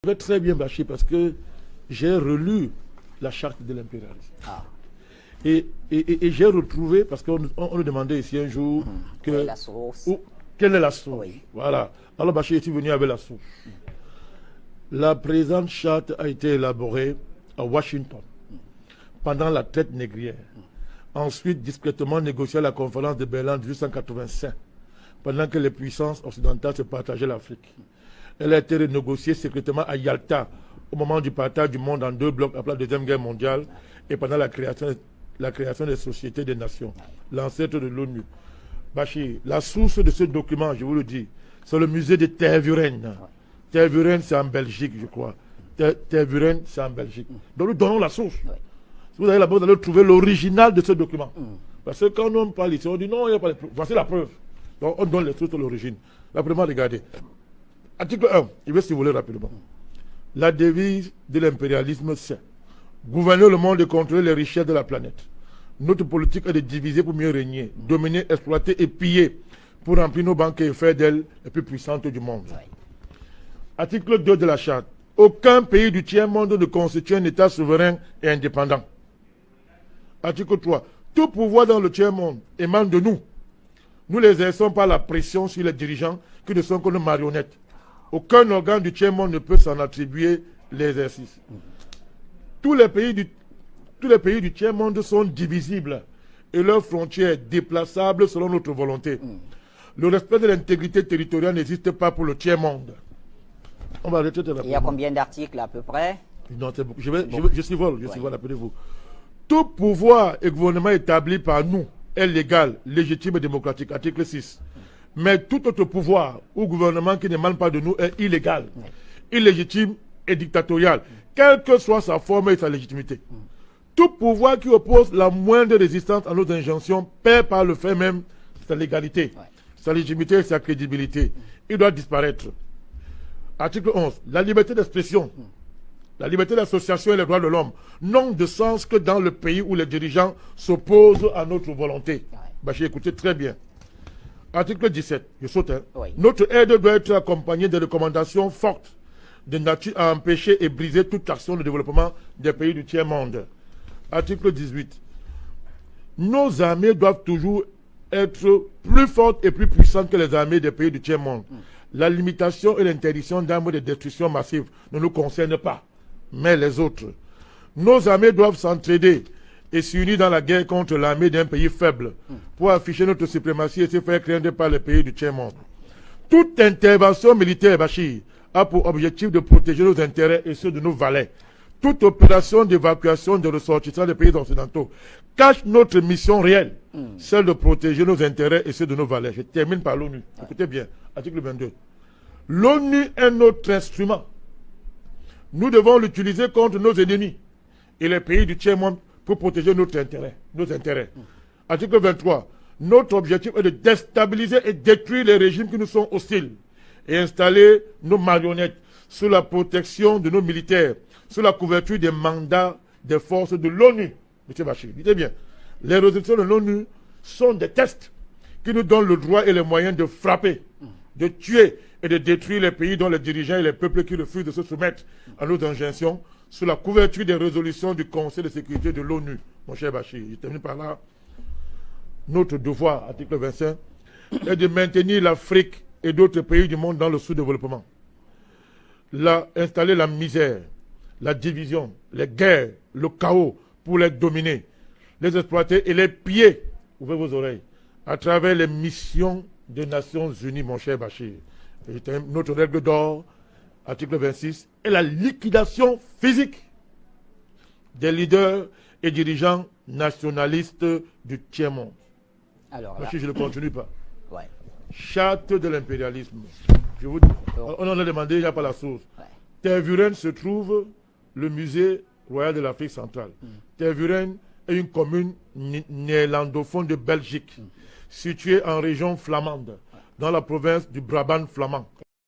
Je vais très bien bâcher parce que j'ai relu la charte de l'impérialisme. Ah. Et j'ai retrouvé, parce qu'on nous demandait ici un jour que... Quelle est la source? Quelle est la source? Oui. Voilà. Alors Bachir est venu avec la source. La présente charte a été élaborée à Washington pendant la traite négrière. Ensuite, discrètement négociée à la conférence de Berlin en 1885, pendant que les puissances occidentales se partageaient l'Afrique. Elle a été renégociée secrètement à Yalta au moment du partage du monde en deux blocs après la Deuxième Guerre mondiale et pendant la création des sociétés des nations, l'ancêtre de l'ONU. Bachir, la source de ce document, je vous le dis, c'est le musée de Tervuren. Tervuren, c'est en Belgique, je crois. Tervuren, c'est en Belgique. Donc nous donnons la source. Si vous allez là-bas, vous allez trouver l'original de ce document. Parce que quand on parle ici, on dit non, il n'y a pas de preuve. Voici la preuve. Donc on donne les sources de l'origine. Là, premièrement, regardez. Article 1, je vais si vous voulez rapidement. La devise de l'impérialisme, c'est gouverner le monde et contrôler les richesses de la planète. Notre politique est de diviser pour mieux régner, dominer, exploiter et piller pour remplir nos banques et faire d'elles les plus puissantes du monde. Article 2 de la charte. Aucun pays du tiers-monde ne constitue un État souverain et indépendant. Article 3. Tout pouvoir dans le tiers-monde émane de nous. Nous les exerçons par la pression sur les dirigeants qui ne sont que nos marionnettes. Aucun organe du tiers-monde ne peut s'en attribuer l'exercice. Tous les pays du tiers-monde sont divisibles et leurs frontières déplaçables selon notre volonté. Le respect de l'intégrité territoriale n'existe pas pour le tiers-monde. On va arrêter de Il y a combien d'articles à peu près? Non, c'est beaucoup. Je survole, rappelez-vous. Tout pouvoir et gouvernement établi par nous est légal, légitime et démocratique. Article 6. Mais tout autre pouvoir ou gouvernement qui n'émane pas de nous est illégal, illégitime et dictatorial, quelle que soit sa forme et sa légitimité. Tout pouvoir qui oppose la moindre résistance à nos injonctions perd par le fait même sa légalité, sa légitimité et sa crédibilité. Il doit disparaître. Article 11. La liberté d'expression, la liberté d'association et les droits de l'homme n'ont de sens que dans le pays où les dirigeants s'opposent à notre volonté. Bachir, écoutez très bien. Article 17, je saute. Notre aide doit être accompagnée de recommandations fortes de nature à empêcher et briser toute action de développement des pays du tiers-monde. Article 18. Nos armées doivent toujours être plus fortes et plus puissantes que les armées des pays du tiers-monde. La limitation et l'interdiction d'armes de destruction massive ne nous concernent pas, mais les autres. Nos armées doivent s'entraider et s'unir dans la guerre contre l'armée d'un pays faible pour afficher notre suprématie et se faire craindre par les pays du tiers-monde. Toute intervention militaire, Bachir, a pour objectif de protéger nos intérêts et ceux de nos valets. Toute opération d'évacuation de ressortissants des pays occidentaux cache notre mission réelle, celle de protéger nos intérêts et ceux de nos valets. Je termine par l'ONU. Écoutez bien, article 22. L'ONU est notre instrument. Nous devons l'utiliser contre nos ennemis et les pays du tiers-monde pour protéger nos intérêts. Article 23. Notre objectif est de déstabiliser et détruire les régimes qui nous sont hostiles et installer nos marionnettes sous la protection de nos militaires, sous la couverture des mandats des forces de l'ONU. M. Bachir, dites bien, les résolutions de l'ONU sont des tests qui nous donnent le droit et les moyens de frapper, de tuer et de détruire les pays dont les dirigeants et les peuples qui refusent de se soumettre à nos injonctions sous la couverture des résolutions du Conseil de sécurité de l'ONU. Mon cher Bachir, je termine par là. Notre devoir, article 25, est de maintenir l'Afrique et d'autres pays du monde dans le sous-développement. Installer la misère, la division, les guerres, le chaos pour les dominer, les exploiter et les piller, ouvrez vos oreilles, à travers les missions des Nations Unies, mon cher Bachir. Notre règle d'or, article 26, est la liquidation physique des leaders et dirigeants nationalistes du tiers-monde. Alors Bachir, je ne continue pas. Ouais. Charte de l'impérialisme. Je vous dis, on en a demandé, il n'y a pas la source. Tervuren se trouve le musée royal de l'Afrique centrale. Tervuren est une commune néerlandophone de Belgique, située en région flamande, dans la province du Brabant flamand.